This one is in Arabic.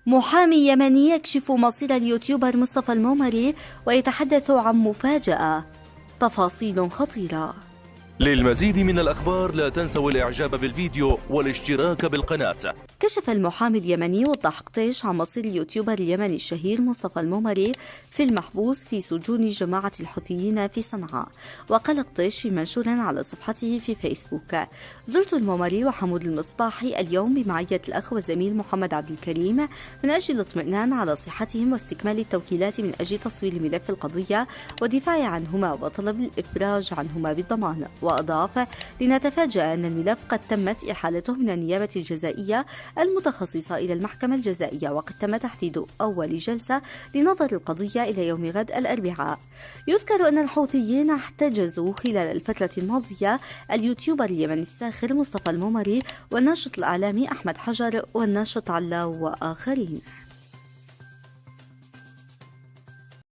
محامي يمني يكشف مصير اليوتيوبر مصطفى المومري ويتحدث عن مفاجأة. تفاصيل خطيرة. للمزيد من الأخبار لا تنسوا الإعجاب بالفيديو والاشتراك بالقناة. كشف المحامي اليمني وضح قطيش عن مصير اليوتيوبر اليمني الشهير مصطفى المومري في المحبوس في سجون جماعة الحوثيين في صنعاء. وقال قطيش في منشور على صفحته في فيسبوك: زرت المومري وحمود المصباحي اليوم بمعية الأخ والزميل محمد عبد الكريم من أجل الاطمئنان على صحتهم واستكمال التوكيلات من أجل تصوير ملف القضية والدفاع عنهما وطلب الإفراج عنهما بالضمان. وأضاف: لنتفاجأ أن الملف قد تمت إحالته من النيابة الجزائية المتخصصة إلى المحكمة الجزائية، وقد تم تحديد أول جلسة لنظر القضية إلى يوم غد الأربعاء. يذكر أن الحوثيين احتجزوا خلال الفترة الماضية اليوتيوبر اليمني الساخر مصطفى المومري والناشط الإعلامي أحمد حجر والناشط علاو وآخرين.